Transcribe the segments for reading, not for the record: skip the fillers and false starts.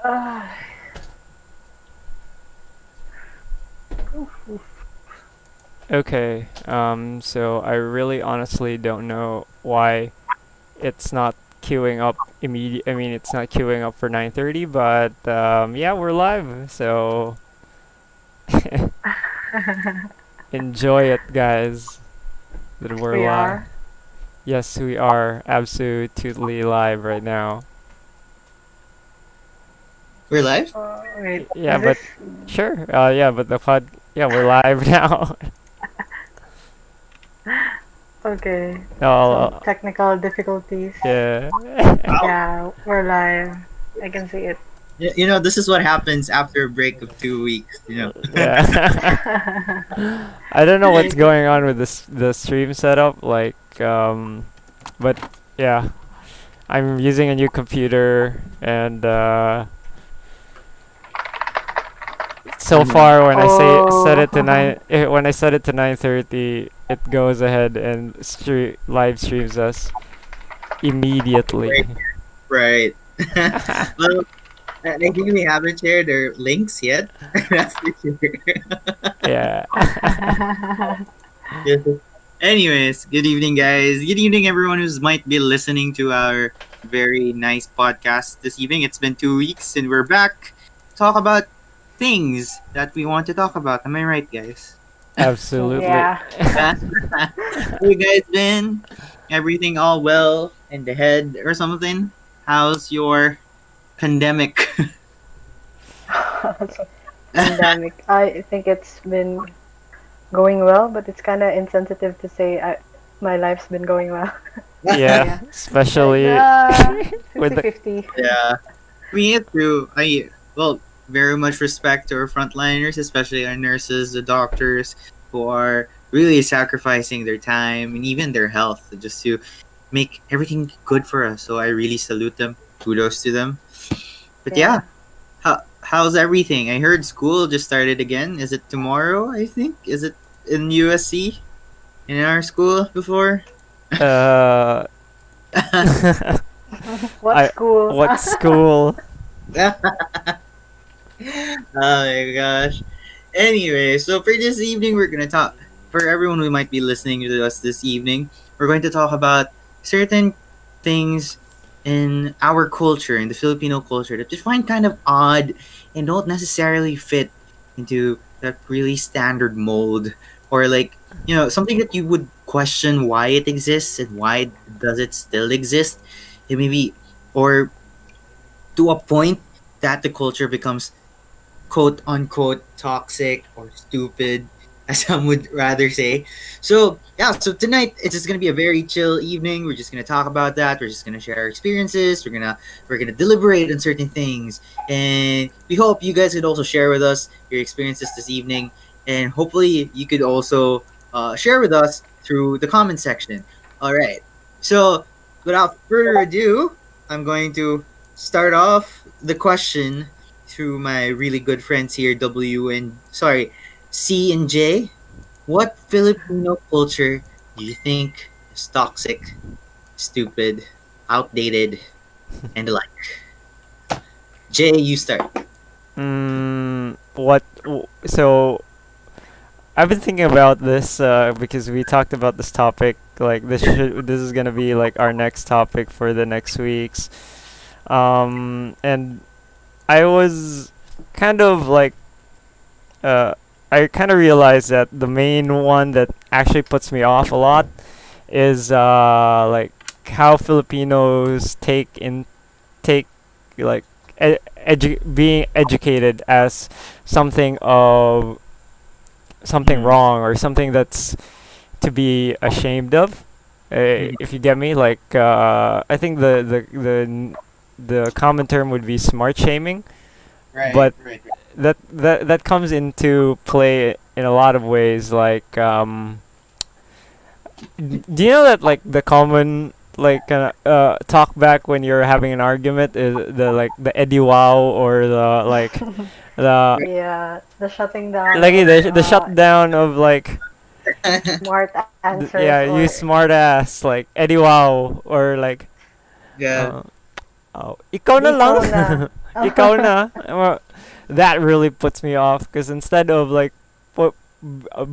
Uh, Okay. So I really honestly don't know why it's not queuing up immediate. I mean, it's not queuing up for 9:30, but yeah, we're live. So enjoy it, guys. That we're we live. are. Yes, we are absolutely live right now. We're live? Wait, Yeah, is but this sure. Yeah, but the pod. Yeah, we're live now. okay? Some Oh, technical difficulties. yeah. Wow. Yeah, we're live. I can see it. This is what happens after a break of 2 weeks. Yeah. I don't know what's going on with the stream setup. But yeah, I'm using a new computer, and so Mhm. far when I say set Oh, it to when I set it to 9:30, it goes ahead and live streams us immediately. Right. Right. Well, I think we haven't shared our links yet. That's for sure. Yeah. Yes. Anyways, good evening, guys. Good evening, everyone who's might be listening to our very nice podcast this evening. It's been 2 weeks, and we're back to talk about things that we want to talk about. Am I right, guys? Absolutely. yeah. How you guys been? Everything all well in the head or something? How's your pandemic? Pandemic. I think it's been going well, but it's kind of insensitive to say my life's been going well. So Yeah, yeah, like especially with the 50-50. Yeah, we have to. Very much respect to our frontliners, especially our nurses, the doctors, who are really sacrificing their time and even their health just to make everything good for us. So I really salute them. Kudos to them. But yeah, Yeah. how's everything? I heard school just started again. Is it tomorrow? I think. Is it in USC in our school before? uh What I school? what school? Oh my gosh. Anyway, so for this evening, we're gonna talk. For everyone who might be listening to us this evening, we're going to talk about certain things in our culture, in the Filipino culture, that we find kind of odd and don't necessarily fit into that really standard mold, or like something that you would question why it exists and why does it still exist. It maybe or to a point that the culture becomes quote unquote toxic or stupid, as some would rather say. So yeah, so tonight it's just gonna be a very chill evening. We're just gonna talk about that. We're just gonna share our experiences. We're gonna deliberate on certain things, and we hope you guys could also share with us your experiences this evening, and hopefully you could also share with us through the comment section. All right. So without further ado, I'm going to start off the question through my really good friends here, C and J. What Filipino culture do you think is toxic, stupid, outdated, and the like? Jay, you start. So I've been thinking about this because we talked about this topic. Like this is gonna be like our next topic for the next weeks. And I was kind of like uh, I kind of realized that the main one that actually puts me off a lot is like how Filipinos take like being educated as something of something Mm, wrong or something that's to be ashamed of. mm, If you get me, like I think the common term would be smart shaming, right, but right, that comes into play in a lot of ways. Like, do you know that like the common like talk back when you're having an argument is the Eddie Wow or the the right. Yeah, the shutting down like of the shutdown of like smart answers yeah, you or smart ass like Eddie Wow or like God. uh, oh ikaw na ikaw na. lang ikaw na. That really puts me off because instead of like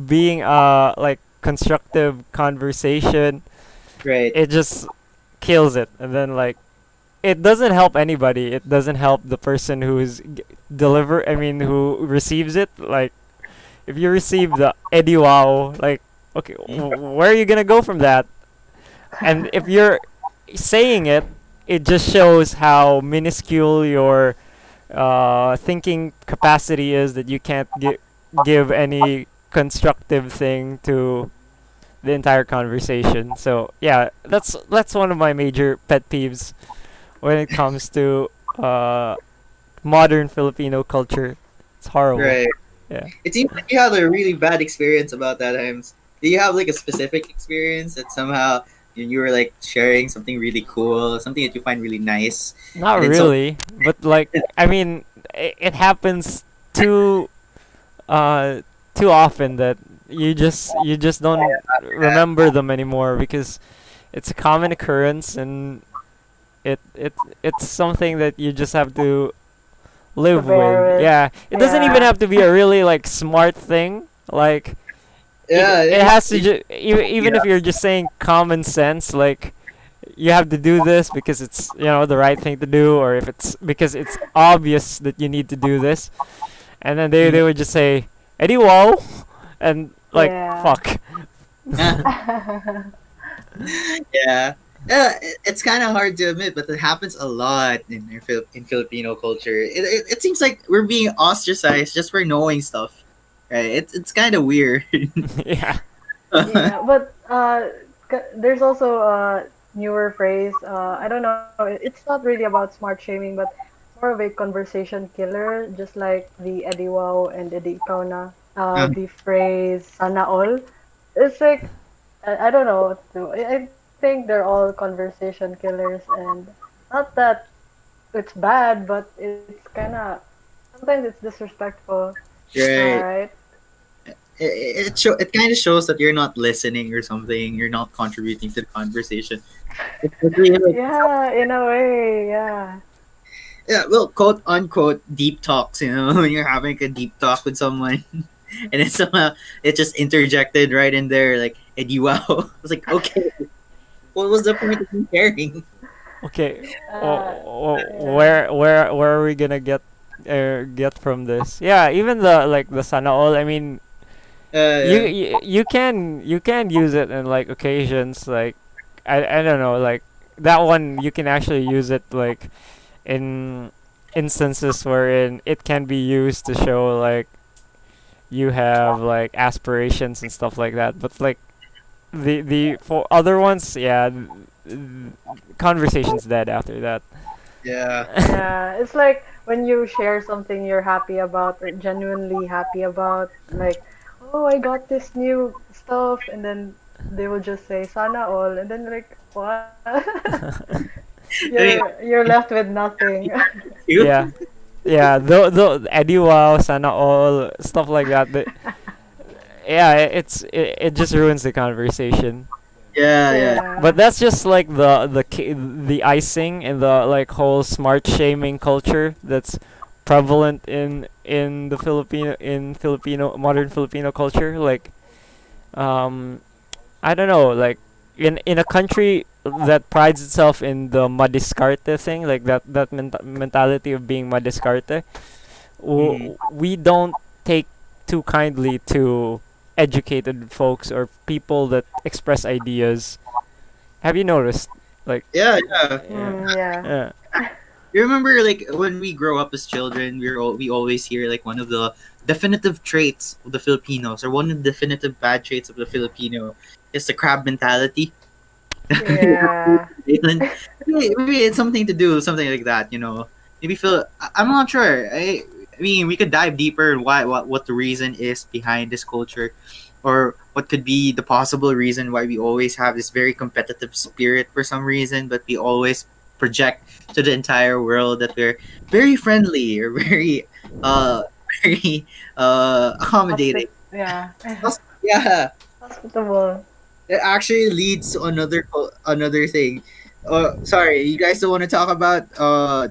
being like constructive conversation, Right. it just kills it, and then like it doesn't help anybody. It doesn't help the person who's who receives it. Like if you receive the Eddie Wow, like okay, where are you gonna go from that? And if you're saying it, it just shows how minuscule your thinking capacity is that you can't give any constructive thing to the entire conversation. So yeah, that's one of my major pet peeves when it comes to uh, modern Filipino culture. It's horrible. Right. Yeah. It seems like you had a really bad experience about that, Himes. Do you have like a specific experience that somehow you were like sharing something really cool, something that you find really nice, Not and then some really, but like I mean, it happens too uh too often that you just don't remember them anymore because it's a common occurrence, and it's something that you just have to To live with. bear with. Yeah, it doesn't even Yeah. have to be a really like smart thing. Like yeah, it has to even yeah, if you're just saying common sense, like you have to do this because it's the right thing to do, or if it's because it's obvious that you need to do this, and then they would just say Eddie Wall, and like Yeah. fuck. yeah. Yeah, it's kind of hard to admit, but it happens a lot in Filipino culture. It seems like we're being ostracized just for knowing stuff, right? It's kind of weird. Yeah. Yeah, but there's also a newer phrase. I don't know. It's not really about smart shaming, but more of a conversation killer, just like the Eddie Wow and Eddie Ikaw na. The phrase "sana all." It's like I don't know. I think they're all conversation killers, and not that it's bad, but it's kind of sometimes it's disrespectful, Right. right? It kind of shows that you're not listening or something. You're not contributing to the conversation. It's really like, Yeah, in a way, yeah. yeah, well, quote unquote deep talks. When you're having a deep talk with someone, and then somehow it just interjected right in there, like Eddie Wow. I was like, okay, what was the point of me sharing? Okay. Uh, yeah. Where are we gonna get from this? Yeah, even the like the sana all. I mean, Yeah. you can use it in like occasions like I don't know, like that one you can actually use it like in instances wherein it can be used to show like you have like aspirations and stuff like that, but like the for other ones, yeah, conversation's dead after that. Yeah. Yeah, it's like when you share something you're happy about or genuinely happy about, like, oh, I got this new stuff, and then they will just say "sana all," and then like, what? I mean, You're left with nothing. you. Yeah, yeah, the Eddie Wow, Sana all stuff like that. Yeah, it just ruins the conversation. Yeah, yeah, But Yeah. that's just like the icing in the like whole smart shaming culture that's prevalent in the Filipino modern Filipino culture. Like um, I don't know, like in a country that prides itself in the madiscarte thing, like that mentality of being madiscarte, mm, we don't take too kindly to educated folks or people that express ideas. Have you noticed? Like, yeah, yeah. yeah, Yeah. yeah, You remember, like when we grow up as children, we always hear like one of the definitive traits of the Filipinos, or one of the definitive bad traits of the Filipino, is the crab mentality. Yeah. Maybe it's something to do, something like that. Maybe feel. I'm not sure. I mean, we could dive deeper in what the reason is behind this culture, or what could be the possible reason why we always have this very competitive spirit for some reason, but we always project to the entire world that we're very friendly or very uh very accommodating. Yeah. Yeah, Hospitable. it actually leads to another thing. Sorry, you guys don't want to talk about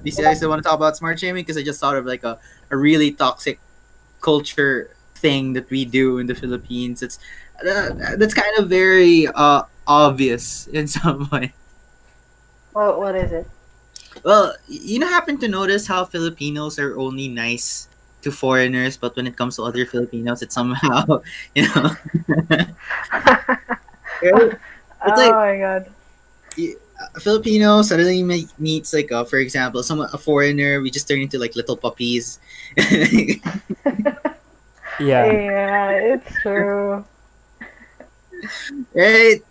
these guys don't want to talk about smart shaming because I just thought of like a really toxic culture thing that we do in the Philippines. It's that's kind of very obvious in some way. What is it? Well, happen to notice how Filipinos are only nice to foreigners, but when it comes to other Filipinos, it's somehow you know right? It's Oh like my God. a Filipino suddenly meets like for example, a foreigner. We just turn into like little puppies. Yeah. Yeah, it's true. Right?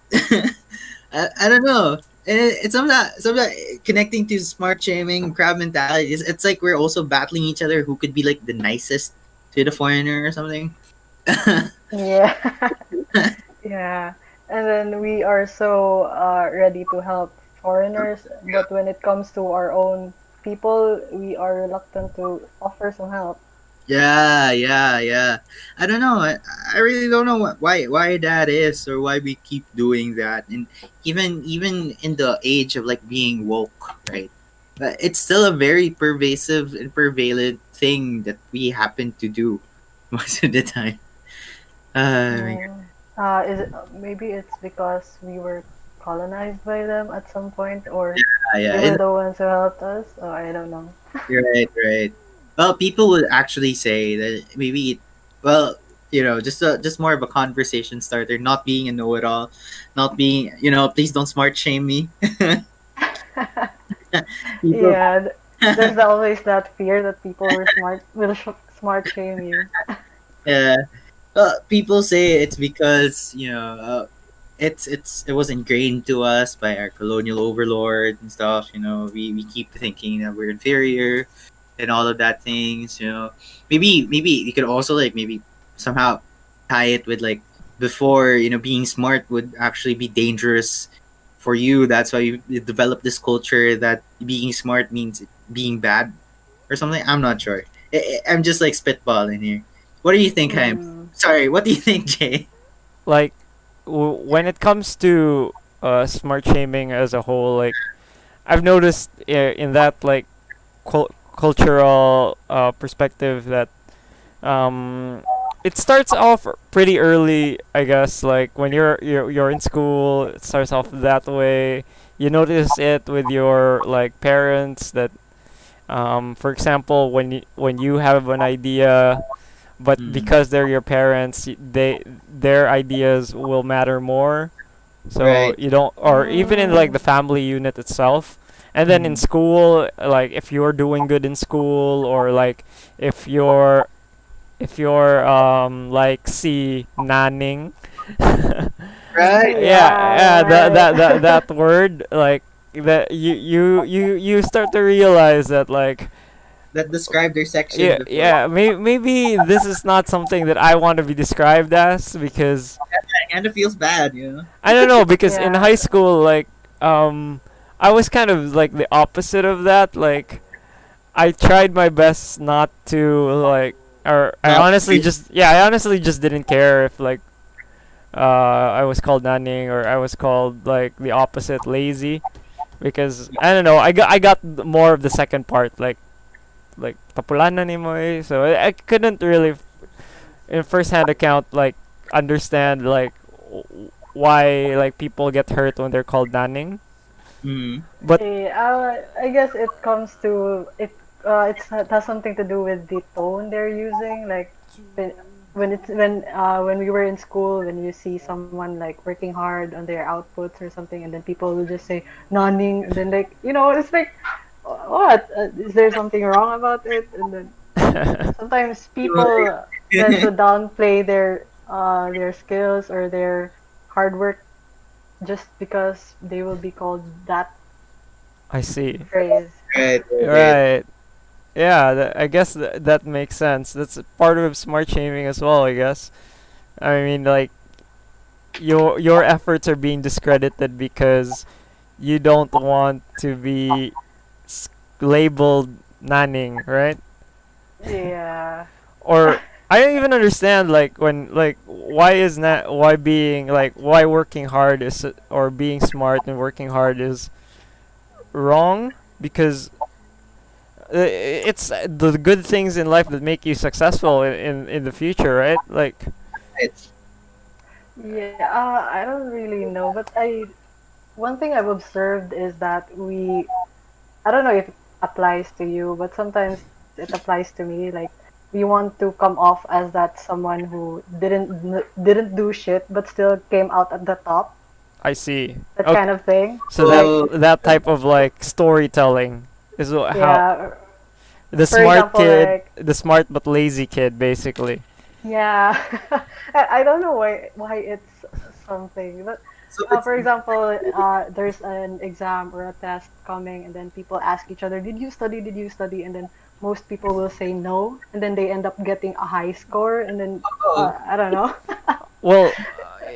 I don't know. And it's some of that connecting to smart shaming, crab mentality. It's like we're also battling each other who could be like the nicest to the foreigner or something. Yeah. Yeah. And then we are so ready to help foreigners, but when it comes to our own people, we are reluctant to offer some help. Yeah, yeah, yeah. I don't know. I really don't know why that is or why we keep doing that. And even in the age of like being woke, right? But it's still a very pervasive and prevalent thing that we happen to do most of the time. Uh, Mm. Is it maybe it's because we were colonized by them at some point, or yeah, they were the ones who helped us? Oh, I don't know. right, right. Well, people would actually say that maybe, well, just more of a conversation starter, not being a know-it-all, not being, please don't smart shame me. People, Yeah, there's always that fear that people were smart shame you. yeah. People say it's because it was ingrained to us by our colonial overlords and stuff. We keep thinking that we're inferior and all of that things. Maybe you could also like maybe somehow tie it with like before being smart would actually be dangerous for you. That's why you develop this culture that being smart means being bad or something. I'm not sure. I'm just like spitballing here. What do you think, Haim? Mm. Sorry, what do you think, Jay? Like when it comes to smart shaming as a whole, like I've noticed in that like cultural perspective that um, it starts off pretty early, I guess. Like when you're in school, it starts off that way. You notice it with your like parents that, for example, when you have an idea, but Mm, because they're your parents, their ideas will matter more. So right. you don't, or even in like Mm. the family unit itself. And then in Mm, school, like if you're doing good in school, or like if you're like see nanning. right. Yeah, Yeah, that right. word, like that you start to realize that like That described their section yeah, before. yeah, maybe this is not something that I want to be described as, because It kind of feels bad. I don't know, because in Yeah. high school, like um I was kind of like the opposite of that. Like I tried my best not to like, or Not I honestly just didn't care if like I was called nanning, or I was called like the opposite, lazy, because I don't know, I got more of the second part, like papulanan ni mo eh. So I couldn't really in first hand account like understand like why like people get hurt when they're called nanning. mm, But I guess it comes to it. It has something to do with the tone they're using. Like when when we were in school, when you see someone like working hard on their outputs or something, and then people will just say "noning," and then like it's like what is there something wrong about it? And then sometimes people tend to downplay their skills or their hard work just because they will be called that I see. phrase. right, right, right. Right. Yeah, I guess that makes sense. That's part of smart shaming as well, I guess. I mean, like your efforts are being discredited because you don't want to be labeled nanning, right? Yeah. Or I don't even understand like when like why being like why working hard is, or being smart and working hard is wrong because it's the good things in life that make you successful in the future, right? Like, It's Yeah, I don't really know, but one thing I've observed is that I don't know if it applies to you, but sometimes it applies to me. Like we want to come off as that someone who didn't do shit, but still came out at the top, I see. that kind Okay, of thing. so that Like, so that type of like storytelling is how yeah, the for smart example, kid, like, the smart but lazy kid, basically. yeah, I don't know why it's something, but so it's for example, there's an exam or a test coming, and then people ask each other, "Did you study? Did you study?" And then most people will say no, and then they end up getting a high score, and then oh, I don't know. Well,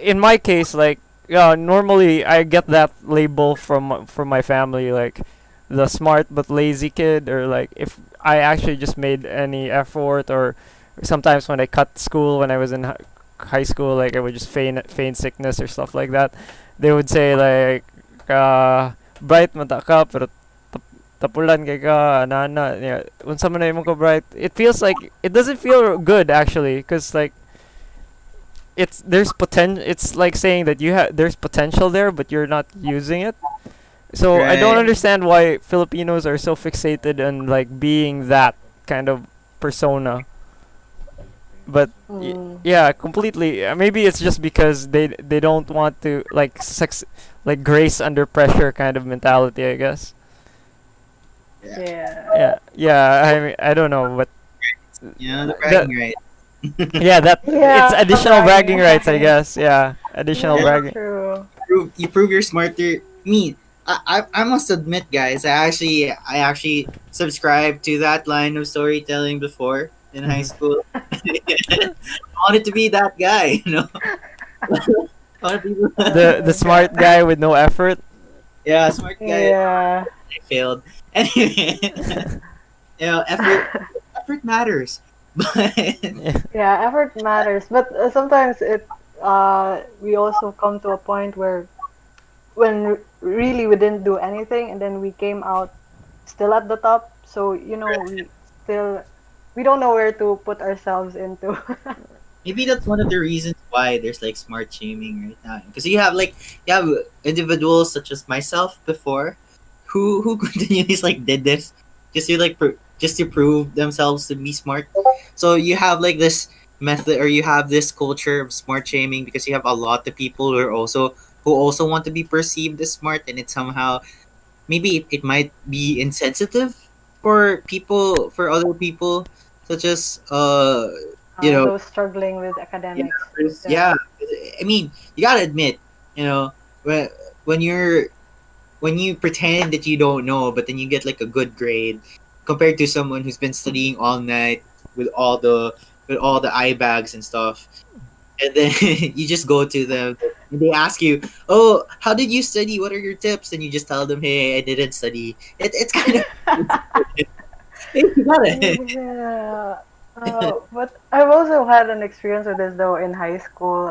in my case, like, normally I get that label from my family, like the smart but lazy kid, or like if I actually just made any effort, or sometimes when I cut school when I was in high school, like I would just feign sickness or stuff like that. They would say like, bright mata ka pero tapulan kay ka ana yeah unsa man na imong ka bright. It feels like it doesn't feel good actually, cause like it's there's potential. It's like saying that you have there's potential there, but you're not using it. So I don't right. Mm, understand why Filipinos are so fixated on like being that kind of persona. But mm, yeah, completely. Maybe it's just because they don't want to like like grace under pressure kind of mentality, I guess. Yeah, yeah, Yeah, yeah. I mean, I don't know, but the that bragging right. yeah, that it's yeah, additional bragging bragging rights, I rights. guess. Yeah, additional Yeah, Yeah, bragging. true. you prove you're smarter. Me, I must admit, guys, I actually subscribed to that line of storytelling before in high school. I wanted to be that guy, you know. I want to be Oh The my smart God. guy with no effort. yeah, smart guy. Yeah. I failed. Anyway, effort matters, but Yeah. Yeah, effort matters, but sometimes we also come to a point where when really we didn't do anything and then we came out still at the top. So, still we don't know where to put ourselves into. maybe that's one of the reasons why there's like smart shaming right now. Because you have individuals such as myself before, who continuously like did this just to just to prove themselves to be smart. So you have like this method, or you have this culture of smart shaming because you have a lot of people who also want to be perceived as smart, and it somehow maybe it might be insensitive for other people, such as you know Those struggling with yeah, academics. Yeah. yeah. I mean, you gotta admit, you know, when when you're when you pretend that you don't know, but then you get like a good grade, compared to someone who's been studying all night with all the eye bags and stuff, and then you just go to them and they ask you, "Oh, how did you study? What are your tips?" And you just tell them, "Hey, I didn't study." It's kind of you gotta Yeah. But I've also had an experience with this though in high school.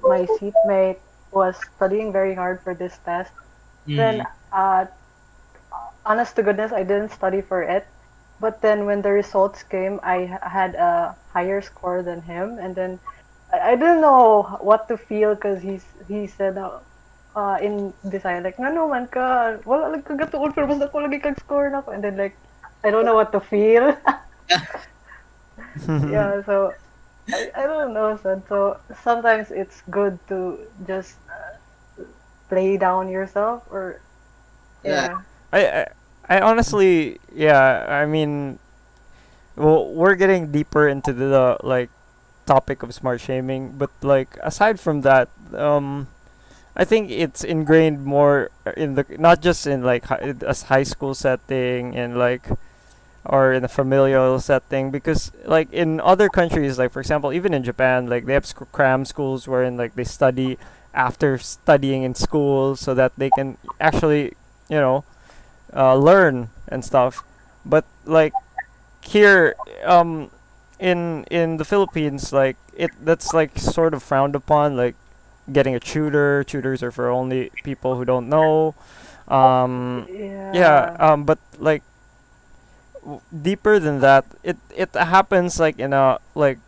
My seatmate was studying very hard for this test. Then, mm, uh, honest to goodness, I didn't study for it. But then when the results came, had a higher score than him, and then I didn't know what to feel because he said in Bisaya like ngano man ka wala lang ka gatuon pero basta ko lagi kag score na ko, and then like I don't know what to feel. Yeah, so I don't know, son. So sometimes it's good to just play down yourself or yeah, yeah. I, I I honestly, yeah. I mean, well, we're getting deeper into the like topic of smart shaming, but like aside from that, I think it's ingrained more in the not just in like a high school setting and like or in a familial setting, because like in other countries, like for example even in Japan, like they have cram schools wherein like they study after studying in school so that they can actually, you know, learn and stuff. But like here, in the Philippines, like it that's like sort of frowned upon, like getting a tutor. Tutors are for only people who don't know. Um, yeah. Yeah. But like deeper than that, it happens like in a like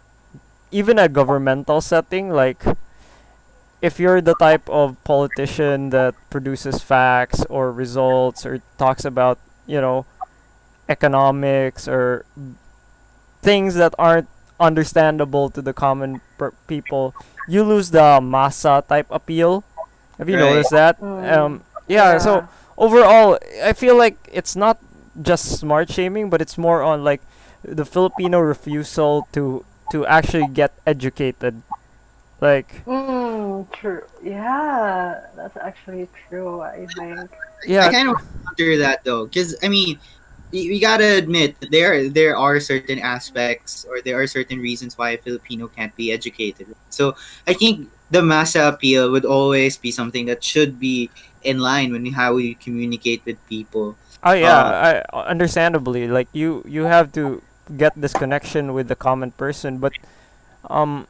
even a governmental setting. Like if you're the type of politician that produces facts or results or talks about economics or things that aren't understandable to the common people, you lose the massa type appeal. Have you Right. noticed that? Mm, Yeah. So yeah. overall, I feel like it's not just smart shaming, but it's more on like the Filipino refusal to actually get educated. Like, True. Yeah, that's actually true, I think. I yeah, kind of wonder that though, because I mean, we gotta admit that there are certain aspects or there are certain reasons why a Filipino can't be educated. So I think the massa appeal would always be something that should be in line when how we communicate with people. oh Uh, yeah, understandably, like you have to get this connection with the common person, but um,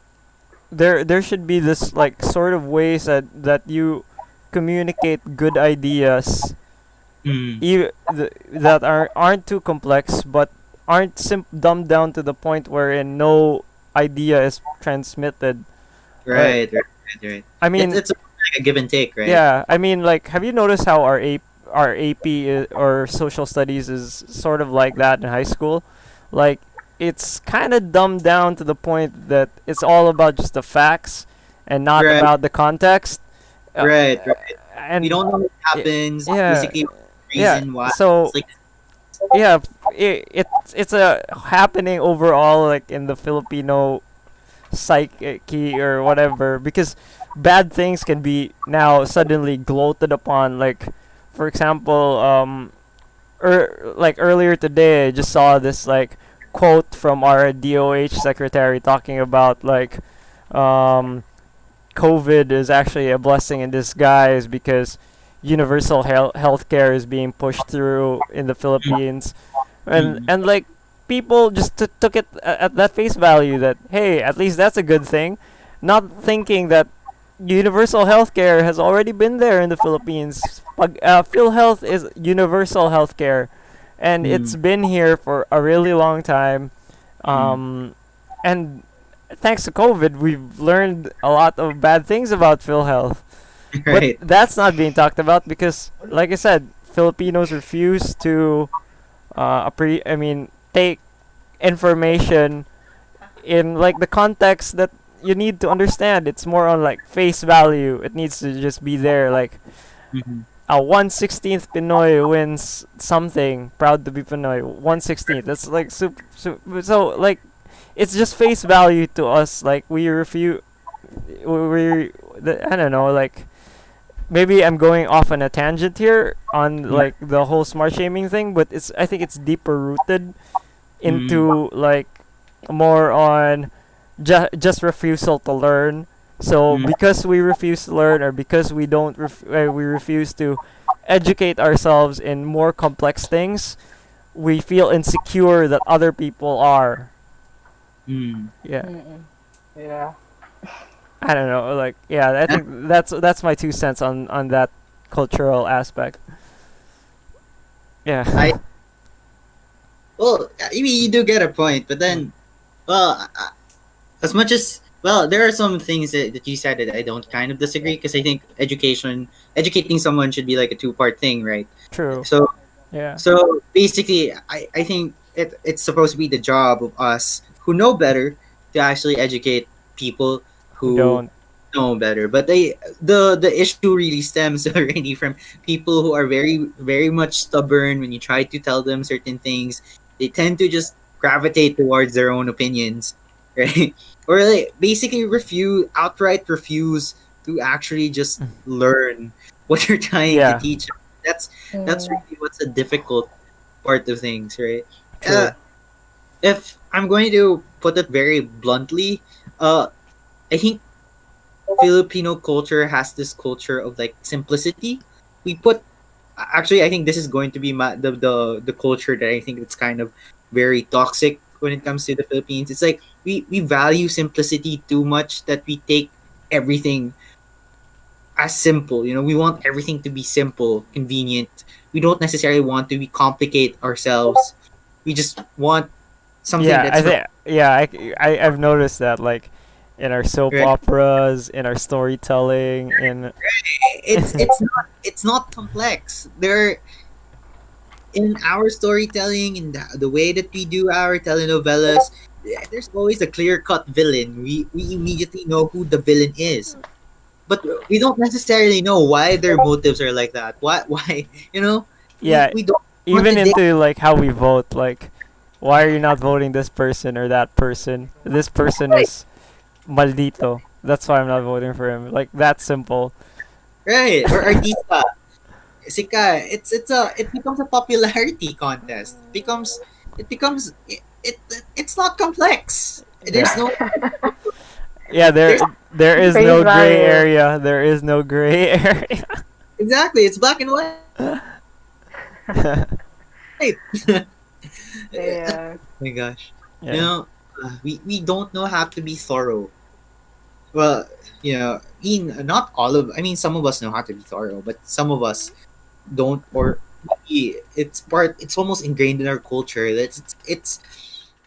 there should be this like sort of ways that you communicate good ideas mm, that aren't too complex but aren't dumbed down to the point wherein no idea is transmitted. Like, right. I mean, It's like a give and take, right? yeah, I mean, like, have you noticed how our AP or social studies is sort of like that in high school? Like, it's kind of dumbed down to the point that it's all about just the facts and not Right, about the context. Uh, right. We and don't know what y- happens. yeah, Basically, yeah. reason why it's So like. yeah, it's a happening overall like in the Filipino psyche or whatever because bad things can be now suddenly gloated upon. Like for example, like earlier today I just saw this like quote from our DOH secretary talking about like um COVID is actually a blessing in disguise because universal healthcare is being pushed through in the Philippines, Mm, and like people just took it at that face value that hey, at least that's a good thing, not thinking that universal healthcare has already been there in the Philippines. PhilHealth is universal healthcare, and it's mm, been here for a really long time. mm. And thanks to COVID, we've learned a lot of bad things about PhilHealth. But Right. that's not being talked about because, like I said, Filipinos refuse to, take information in like the context that you need to understand. It's more on like face value. It needs to just be there. Like Mhm. a 1/16th Pinoy wins something. Proud to be Pinoy. 1/16th. That's like so like it's just face value to us. Like we refuse. I don't know. Like maybe I'm going off on a tangent here on Mm, like the whole smart shaming thing, but I think it's deeper rooted mm, into like more on just refusal to learn. So mm, because we refuse to learn or because we don't we refuse to educate ourselves in more complex things, we feel insecure that other people are. mm. Yeah. Mm-mm. Yeah. I don't know. Like yeah, I And think that's my 2 cents on that cultural aspect. I Yeah. well, I mean, you do get a point, but Mm. then, well, as much as well, there are some things that you said that I don't kind of disagree because I think educating someone should be like a two-part thing, right? True. So, Yeah. so basically, I think it's supposed to be the job of us who know better to actually educate people Who who don't. know better. But the issue really stems already from people who are very much stubborn when you try to tell them certain things. They tend to just gravitate towards their own opinions, right? Or like basically outright refuse to actually just learn what you're trying to Yeah. teach. That's Mm. really what's a difficult part of things, right? Uh, True. if I'm going to put it very bluntly, I think Filipino culture has this culture of like simplicity. We put actually, I think this is going to be the culture that I think it's kind of very toxic when it comes to the Philippines. It's like we value simplicity too much that we take everything as simple. You know, we want everything to be simple, convenient. We don't necessarily want to be complicate ourselves. We just want something Yeah, I that's think yeah, I've noticed that like in our soap right. operas, in our storytelling, in It's not complex. There in our storytelling, in the way that we do our telenovelas, there's always a clear cut villain. We immediately know who the villain is, but we don't necessarily know why their motives are like that. Why you know yeah, we don't want to even dig. into like how we vote, like why are you not voting this person or that person? This person Right, is maldito. That's why I'm not voting for him. Like that simple. right, or artista. Sika, it becomes a popularity contest. It's not complex. Yeah. There's no Yeah, there's there is Face no gray value. area. There is no gray area. exactly, it's black and white. oh Yeah. my gosh. You Yeah. know, we don't know how to be thorough. Well, not all of. I mean, some of us know how to be thorough, but some of us don't. Or it's part. It's almost ingrained in our culture. That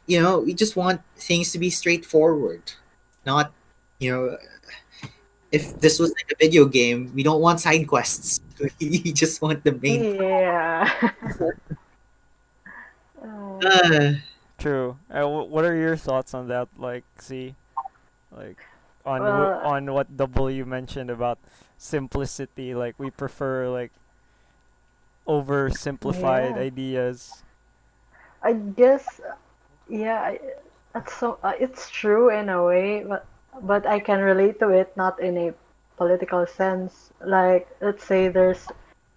we just want things to be straightforward, not you know. If this was like a video game, we don't want side quests. We just want the main. Yeah. Uh, Uh, True. What are your thoughts on that? Like, see, like, well, on what W mentioned about simplicity. Like, we prefer like oversimplified yeah. ideas. I guess yeah, it's true in a way, but I can relate to it not in a political sense. Like let's say there's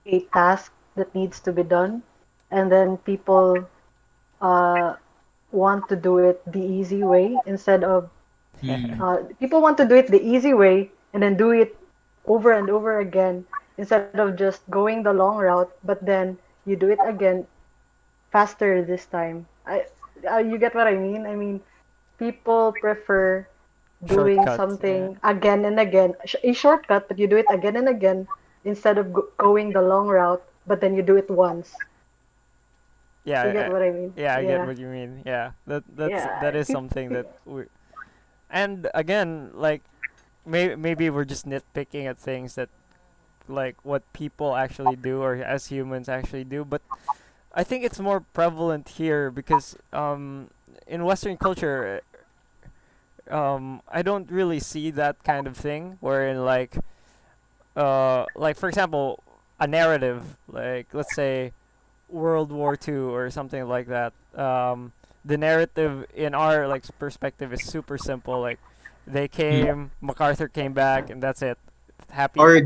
a task that needs to be done, and then people uh want to do it the easy way instead of people want to do it the easy way and then do it over and over again instead of just going the long route, but then you do it again faster this time. You get what I mean? I mean, people prefer doing Shortcuts. Yeah. something again and again, a shortcut, but you do it again and again instead of going the long route, but then you do it once. Yeah. You get what I mean? Yeah. I get Yeah. what you mean. Yeah. That Yeah. is something that we. And again, like maybe we're just nitpicking at things that like what people actually do or as humans actually do, but I think it's more prevalent here because in Western culture I don't really see that kind of thing wherein like for example a narrative like let's say World War II or something like that. The narrative in our like perspective is super simple. Like they came, MacArthur came back, and that's it. Happy. or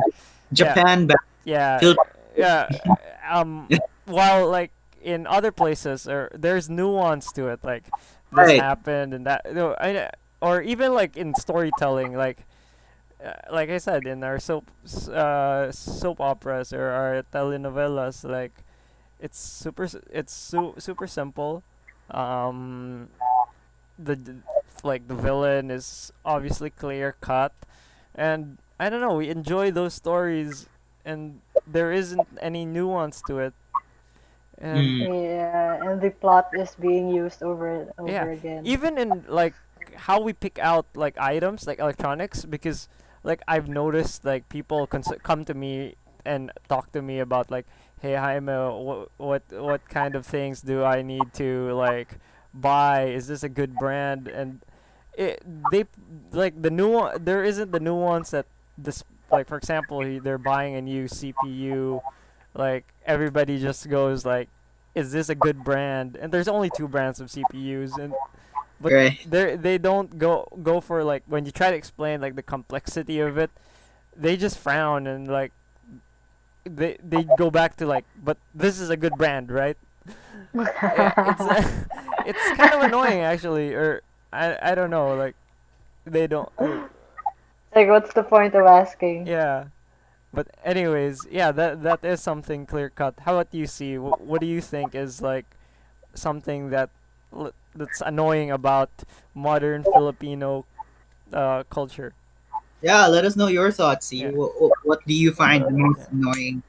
Yeah, Japan back. yeah, Phil- yeah. While like in other places, there's nuance to it. Like this right. happened and that. Or even like in storytelling, like I said, in our soap operas or our telenovelas, like super simple. Um, the like the villain is obviously clear cut, and I don't know. We enjoy those stories, and there isn't any nuance to it. And Mm, Yeah, and the plot is being used over and yeah, over again. even in like how we pick out like items like electronics, because like I've noticed like people come to me and talk to me about like, hey Jaime, what kind of things do I need to like buy? Is this a good brand? And they like there isn't the nuance that this, like for example they're buying a new CPU, like everybody just goes like, is this a good brand? And there's only two brands of CPUs, and but right. they don't go for like when you try to explain like the complexity of it, they just frown and like they go back to like, but this is a good brand, right? Yeah, it's it's kind of annoying actually, or I don't know, like they don't Like, what's the point of asking? yeah. But anyways, yeah, that is something clear cut. How about you, see? What do you think is like something that's annoying about modern Filipino culture? Yeah, let us know your thoughts. See, Yeah. what do you find the most Yeah. annoying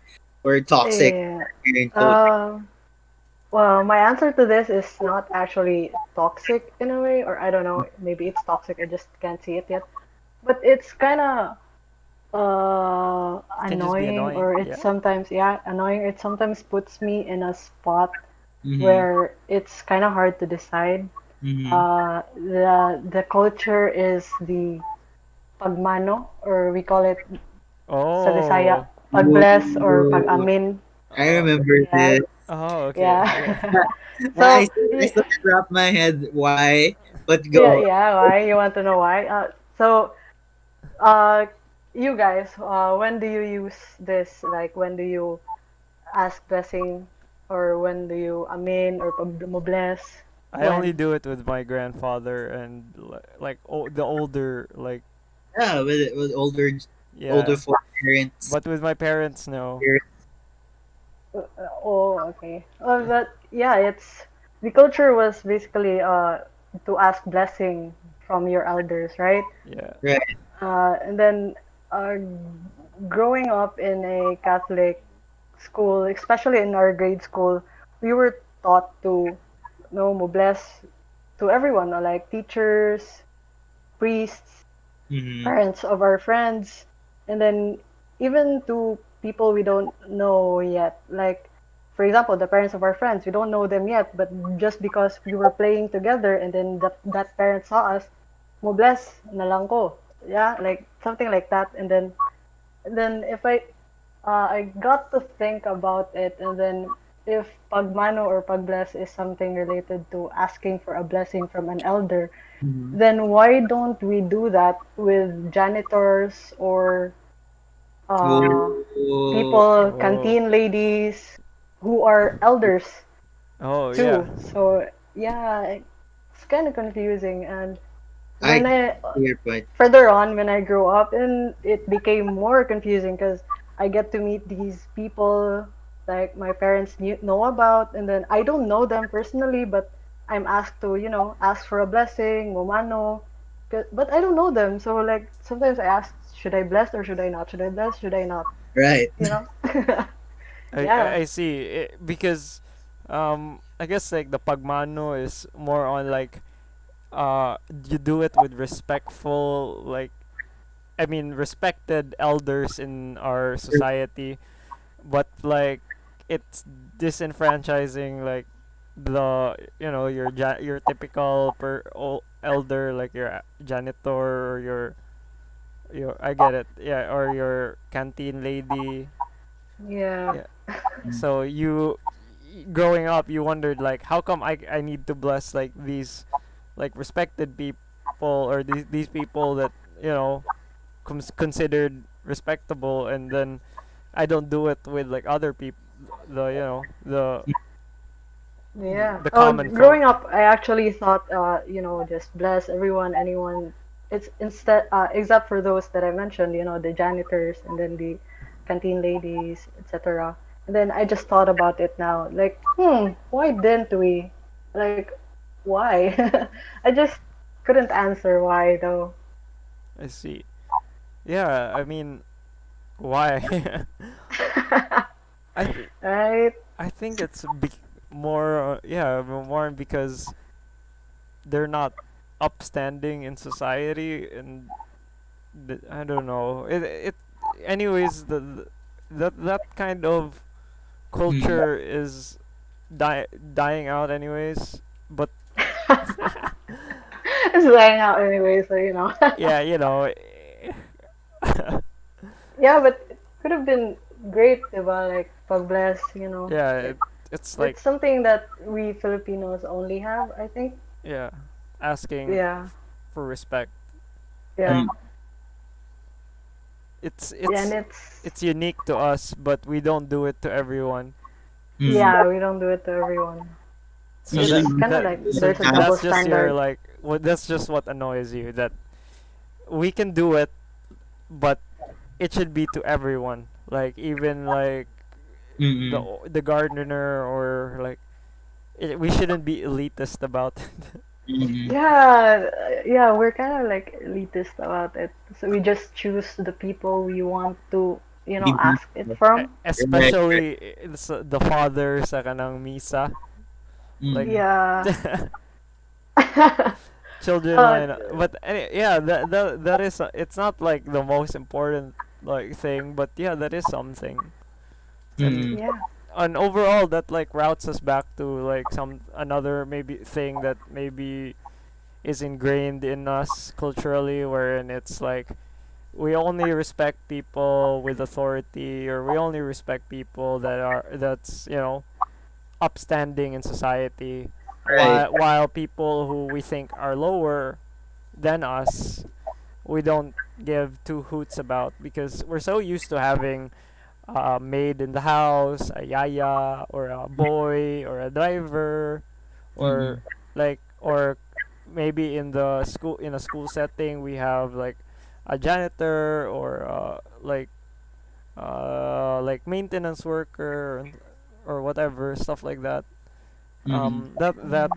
or toxic Yeah. in culture? Um, well, my answer to this is not actually toxic in a way, or I don't know, maybe it's toxic, I just can't see it yet. But it's kind of It can just be annoying, annoying. or it's Yeah. sometimes, yeah, annoying. It sometimes puts me in a spot Mm-hmm. where it's kind of hard to decide. Mm-hmm. The culture is the pagmano, or we call it sa Bisaya, Oh. pagbless or Uh, pag-amin. I uh, remember Yeah, this. oh, okay. yeah. Yeah. I So, still, I still can't wrap my head why, but yeah, go. yeah, why? You want to know why? So, uh, you guys, when do you use this? Like, when do you ask blessing, or when do you amin or mo bless? I only When? do it with my grandfather and like the older like Yeah, with older yeah, parents. but with my parents no. Oh, okay. But yeah, it's the culture was basically to ask blessing from your elders, right? Yeah. Right. And then uh, growing up in a Catholic school, especially in our grade school, we were taught to know mo bless to everyone, like teachers, priests, Mm-hmm. parents of our friends, and then even to people we don't know yet. Like, for example, the parents of our friends, we don't know them yet, but just because we were playing together and then that parent saw us, mo bless na lang ko. Yeah, like something like that. And then if I got to think about it, and then if pagmano or pagbless is something related to asking for a blessing from an elder, Mm-hmm. then why don't we do that with janitors or uh, Oh, people, Oh. canteen ladies who are elders Oh yeah. too? So yeah, it's kind of confusing. And I when I see your point. further on, when I grew up, and it became more confusing because I get to meet these people like my parents know about, and then I don't know them personally, but I'm asked to, ask for a blessing, momano, but I don't know them. So like sometimes I ask, should I bless or should I not? Should I bless? Should I not? Right. You know? I Yeah. I see because I guess like the pagmano is more on like you do it with respectful like I mean respected elders in our society, but like it's disenfranchising like the your typical elder like your janitor or your I get it, yeah, or your canteen lady. Yeah. Yeah. So growing up you wondered like how come I need to bless like these like respected people or these people that you know considered respectable, and then I don't do it with like other people, the Yeah. the Oh, common folk. growing up, I actually thought, just bless everyone, anyone. It's instead, except for those that I mentioned, the janitors and then the canteen ladies, etc. And then I just thought about it now, like, why didn't we? Like, why? I just couldn't answer why though. I see. Yeah, I mean, why? I th- Right? I think it's more more because they're not upstanding in society, and I don't know. It anyways that kind of Mm-hmm. culture is dying out anyways, but It's lying out anyway, so you know. yeah, you know. Yeah, but it could have been great, diba? Like, pag-bless, Yeah, It, it's like it's something that we Filipinos only have, I think. yeah, asking Yeah, for respect. yeah. And it's Yeah, and it's it's, it's unique to us, but we don't do it to everyone. Mm-hmm. yeah, we don't do it to everyone. So Usually, It's that kind of that like so there's a have double that's just your standard. like what that's just what annoys you, that we can do it, but it should be to everyone. Like even like the mm-mm. the gardener or like we shouldn't be elitist about it. Mm-hmm. Yeah, yeah, we're kind of like elitist about it. So we just choose the people we want to, ask it from. Right, right. Especially the father sa kanang misa, like Mm-hmm. Yeah. children Uh, line. But yeah, that is it's not like the most important like thing, but yeah, that is something. And Mm-hmm. yeah. overall that like routes us back to like some another maybe thing that maybe is ingrained in us culturally, wherein it's like we only respect people with authority, or we only respect people that's upstanding in society, Right. while people who we think are lower than us, we don't give two hoots about, because we're so used to having a maid in the house, a yaya, or a boy, or a driver, Mm-hmm. or or maybe in a school setting we have like a janitor, or like maintenance worker, or whatever stuff like that. Mm-hmm. That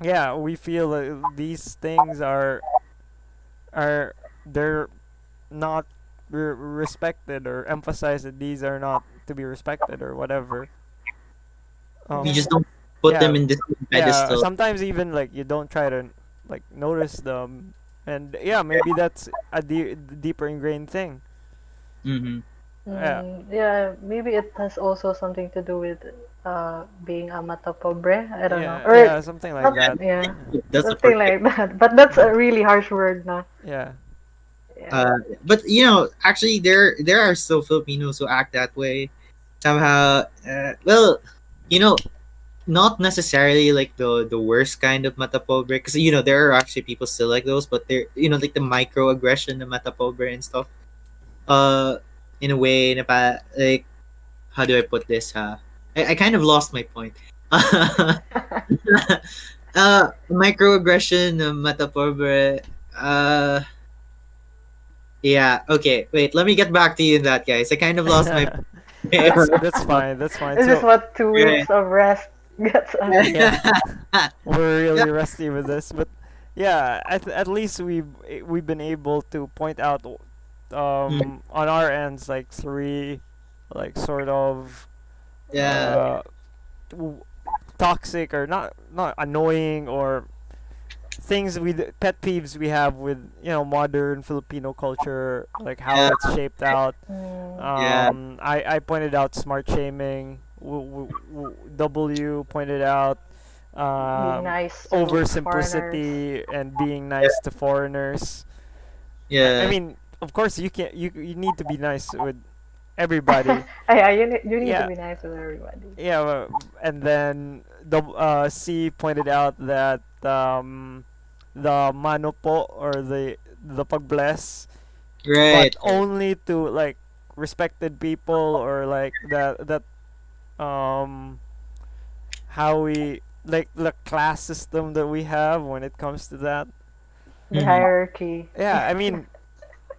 yeah, we feel that these things are they're not respected, or emphasize that these are not to be respected, or whatever. We Yeah. um just don't put them yeah in this yeah, pedestal. sometimes even like you don't try to like notice them. And yeah, maybe that's a deeper ingrained thing. Mm-hmm. Yeah, Yeah, maybe it has also something to do with being a mata pobre. I don't know. yeah, Or yeah, something like not, Yeah, that. yeah, that's the something perfect. like that. But that's a Mm. really harsh word, na. Yeah. Yeah. Uh, but actually, there are still Filipinos who act that way somehow. Well, you know, not necessarily like the worst kind of mata pobre, because there are actually people still like those, but they're like the microaggression, the mata pobre and stuff. Uh, in a way, like, how do I put this? I kind of lost my point. Microaggression, mata pobre. Uh, yeah. Okay. Wait. Let me get back to you in that, guys. I kind of lost my. That's fine. That's fine. This is So what 2 weeks Right. of rest gets us. yeah, we're Yeah. really rusty with this, but yeah, at least we've been able to point out Mm, on our ends like three like sort of yeah. uh w- toxic, or not annoying, or things pet peeves we have with modern Filipino culture, like how Yeah. it's shaped out. Mm, Yeah. I pointed out smart shaming. W pointed out being um, nice to foreigners. oversimplicity and being Yeah. nice to foreigners. I Yeah. mean, of course, you need to be nice with everybody. Yeah, you need to Yeah, be nice with everybody. yeah, and then C pointed out that the mano po, or the pagbless, but Right. only to like respected people, or like that um how we like the class system that we have when it comes to that. The Mm-hmm. hierarchy. Yeah, I mean,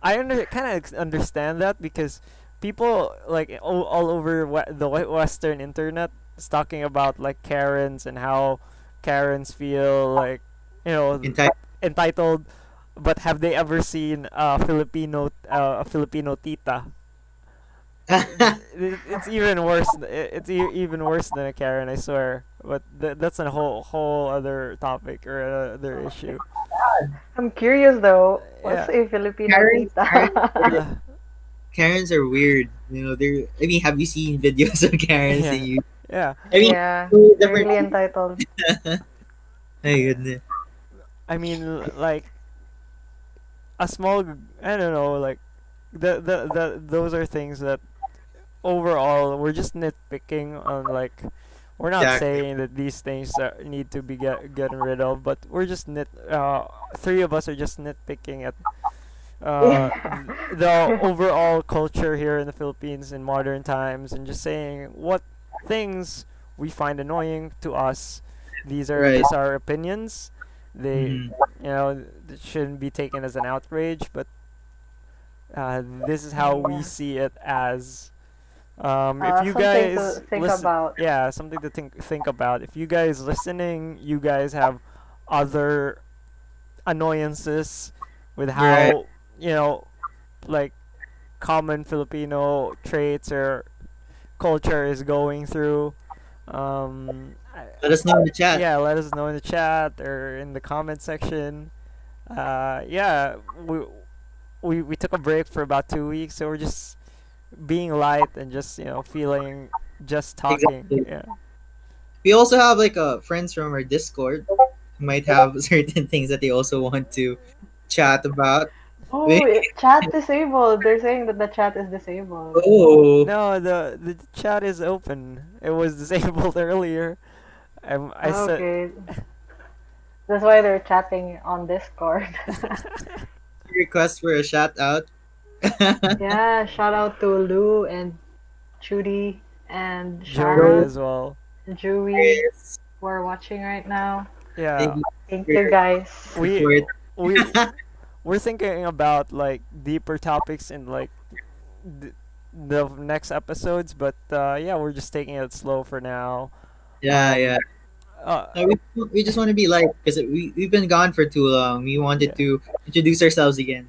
kind of understand that, because people like all over the Western internet is talking about like Karens, and how Karens feel like Entire. entitled. But have they ever seen a Filipino tita? It's even worse. It's even worse than a Karen, I swear. But that's a whole other topic, or another issue. I'm curious though, what's Yeah. a Filipino Karens. Karens are tita? Uh, Karens are weird. They're. I mean, have you seen videos of Karens that yeah. you? Yeah. I mean, Yeah, so they're different. really entitled. My goodness. I mean, like a small. I don't know. Like those are things that overall we're just nitpicking on. Like, we're not Exactly. saying that these things need to be getting rid of, but we're just three of us are just nitpicking at Yeah. the overall culture here in the Philippines in modern times, and just saying what things we find annoying to us. These are Right. just our opinions. They, Mm-hmm. it shouldn't be taken as an outrage, but this is how we Yeah. see it as If you Something to guys think listen, about. yeah, something to think about. If you guys listening, you guys have other annoyances with Right. how like common Filipino traits or culture is going through. Let us know in the chat. Yeah, let us know in the chat or in the comment section. Yeah, we took a break for about 2 weeks, so we're just being light and just feeling just talking. Exactly. Yeah. We also have like friends from our Discord who might have certain things that they also want to chat about. Oh, chat disabled. They're saying that the chat is disabled. Oh, No, the chat is open. It was disabled earlier. I said. Okay, that's why they're chatting on Discord. request for a shout out. Yeah, shout out to Lou and Judy and Joey So, Sharon as well. and Joey yes, who are watching right now. thank Yeah, you Thank for you your guys. we support. we we're thinking about like deeper topics in like the next episodes, but yeah, we're just taking it slow for now. Yeah, yeah. Um, uh, No, we just want to be light because we've been gone for too long. We wanted yeah, to introduce ourselves again.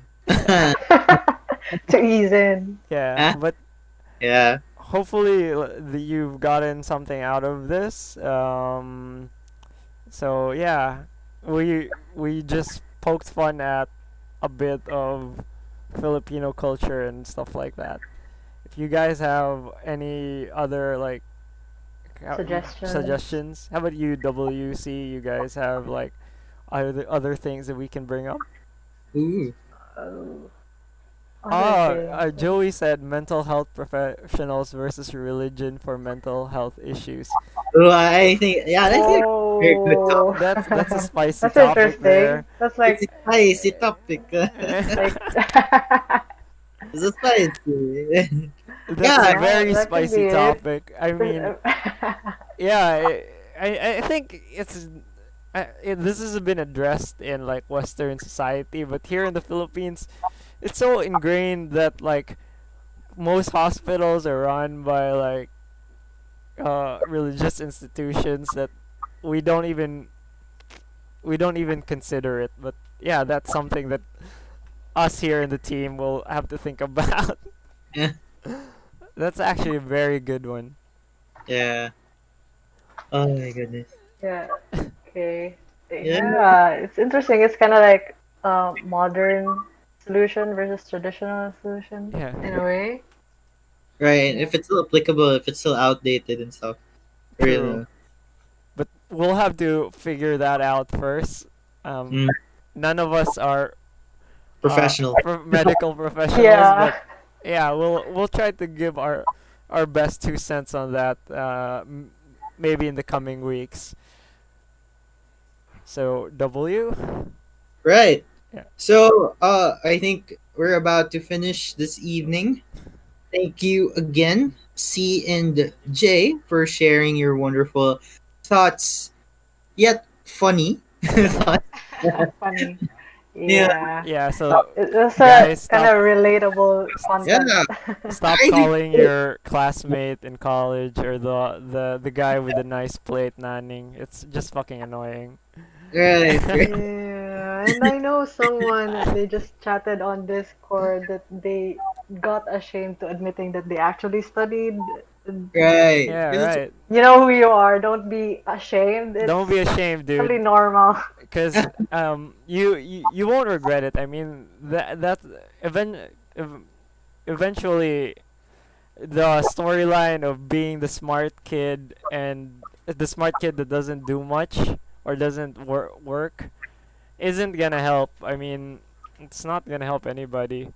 To ease in. yeah, Ah, but yeah. hopefully you've gotten something out of this. So yeah, we just poked fun at a bit of Filipino culture and stuff like that. If you guys have any other like Suggestions. suggestions, how about you, WC? You guys have like other things that we can bring up? Ooh. Oh, other Oh, things. Joey said mental health professionals versus religion for mental health issues. Well, I think that's a very good Oh, topic. That's a spicy that's topic interesting. there. That's It's a spicy topic. like It's a spicy. That's a Yeah, yeah, very that could spicy be it. topic. I mean, yeah, I think this has been addressed in like Western society, but here in the Philippines, it's so ingrained that like most hospitals are run by like religious institutions that we don't even we don't even consider it. But yeah, that's something that us here in the team will have to think about. yeah, That's actually a very good one. yeah. Oh my goodness. Yeah. Okay. Yeah, Yeah, it's interesting. It's kind of like modern solution versus traditional solution Yeah. in a way. right. Yeah. If it's still applicable, if it's still outdated and stuff. True. Really. But we'll have to figure that out first. Um, Mm, none of us are professional. medical professionals, Yeah. but yeah, we'll try to give our best 2 cents on that. Maybe in the coming weeks. So W. Right. Yeah. So, I think we're about to finish this evening. Thank you again, C and J, for sharing your wonderful thoughts, yet funny thoughts. Funny. Yeah, Yeah. Yeah. So It's a guys, kind stop of relatable yeah. content. stop I think calling your classmate in college or the guy with the nice plate nanning. It's just fucking annoying. right, right, Yeah, and I know someone that they just chatted on Discord that they got ashamed to admitting that they actually studied. right. Yeah, 'Cause it's right. You know who you are. Don't be ashamed. Don't It's be ashamed, totally dude. normal. Cause you won't regret it. I mean ev- eventually the storyline of being the smart kid and the smart kid that doesn't do much or doesn't work isn't gonna help. I mean, it's not gonna help anybody.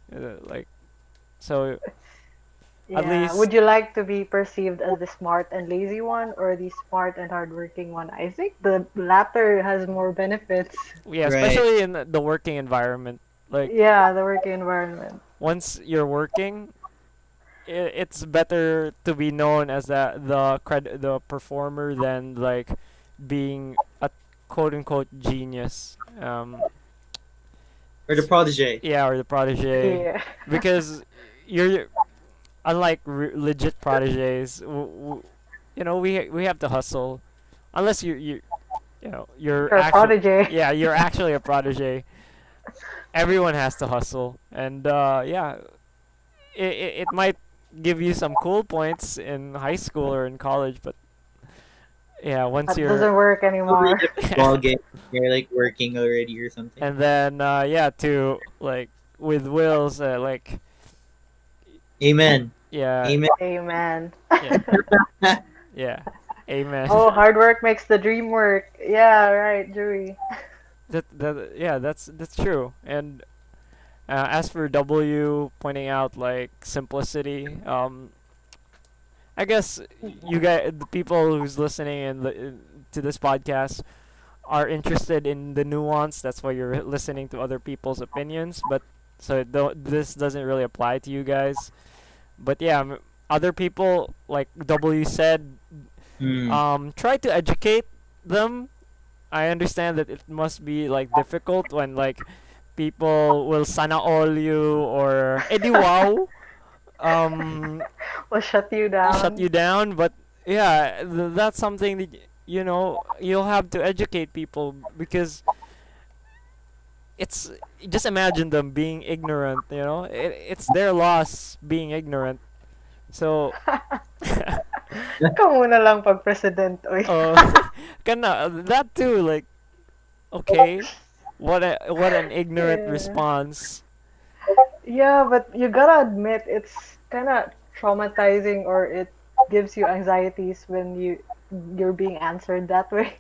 Like so, at Yeah. least Would you like to be perceived as the smart and lazy one or the smart and hardworking one? I think the latter has more benefits. yeah, right, especially in the working environment. Like Yeah, the working environment. once you're working, it's better to be known as the performer than like being a quote unquote genius. or the protege. Yeah, or the protege, Yeah. because you're unlike legit proteges, we have to hustle. Unless you're You're a actually, prodigy. yeah, you're actually a protege. Everyone has to hustle, and yeah, it might give you some cool points in high school or in college, but yeah, once That you're doesn't work Totally anymore. different ball game. You're like working already or something. and then yeah, to like with wills, like Amen. yeah, Amen. Amen. yeah, yeah, amen. Oh, hard work makes the dream work. Yeah, right, Dewey. That yeah, that's true. And as for W pointing out like simplicity, I guess you guys, the people who's listening to this podcast, are interested in the nuance. That's why you're listening to other people's opinions. But so this doesn't really apply to you guys. But yeah, other people like W said, Mm. try to educate them. I understand that it must be like difficult when like people will sana all you or edi wow Will shut you shut down. you down. But yeah, that's something that you'll have to educate people, because it's just imagine them being ignorant. It's their loss being ignorant. So Ikaw muna lang pag president, oy. uh that too, like, okay, what an ignorant Yeah. response. Yeah, but you gotta admit it's kind of traumatizing, or it gives you anxieties when you're being answered that way.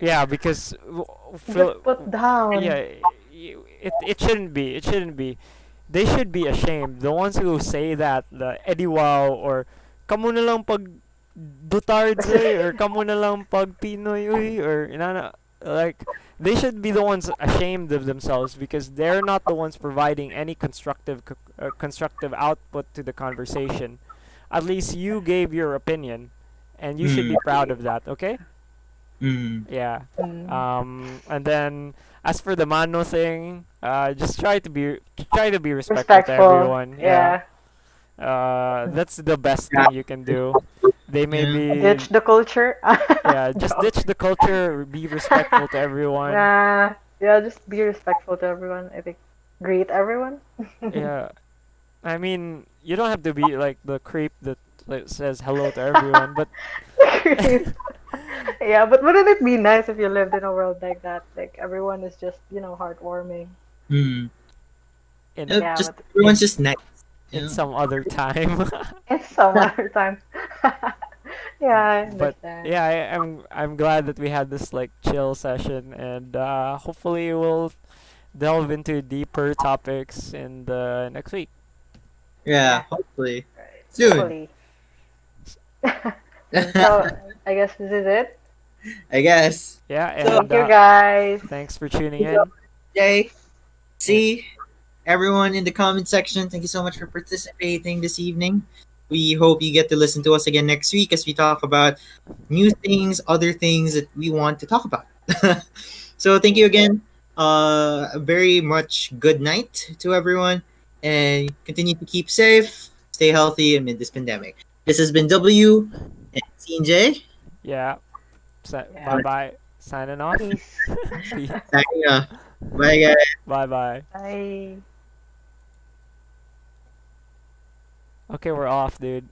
Yeah, because You get put down. yeah, it shouldn't be. They should be ashamed. The ones who say that, the Eddie Wow, or kamu na lang pag Dutardse, or kamu na lang pag Pinoy, uy, or inana, like, they should be the ones ashamed of themselves, because they're not the ones providing any constructive output to the conversation. At least you gave your opinion, and you should Mm. be proud of that. Okay? Mm. Yeah. Mm, And then as for the mano thing, just try to be respectful to respectful. everyone. Yeah. Yeah. That's the best Yeah. thing you can do. They may Yeah. be, Ditch the culture. yeah, just Joke. ditch the culture, be respectful to everyone. Nah, yeah, just be respectful to everyone. I think greet everyone. Yeah. I mean, you don't have to be like the creep that like, says hello to everyone, but Greet. Yeah, but wouldn't it be nice if you lived in a world like that? Like everyone is just, heartwarming. Mm. in Yeah, Just but in everyone's just nice. in Yeah. some other time. it's some other time. Yeah, I But understand. yeah, I'm glad that we had this like chill session, and hopefully we'll delve into deeper topics in the next week. Yeah. Yeah, Hopefully right. soon. Hopefully. And so I guess this is it. I guess. Yeah, So, and Thank you guys. thanks for tuning in. Jay, Yeah, see everyone in the comment section. Thank you so much for participating this evening. We hope you get to listen to us again next week as we talk about new things, other things that we want to talk about. So thank you Yeah. again. A very much good night to everyone, and continue to keep safe, stay healthy amid this pandemic. This has been W and CJ. yeah. Yeah. Bye bye. Signing off. Peace. Signing off. Bye, guys. Bye bye. Bye. Okay, we're off, dude.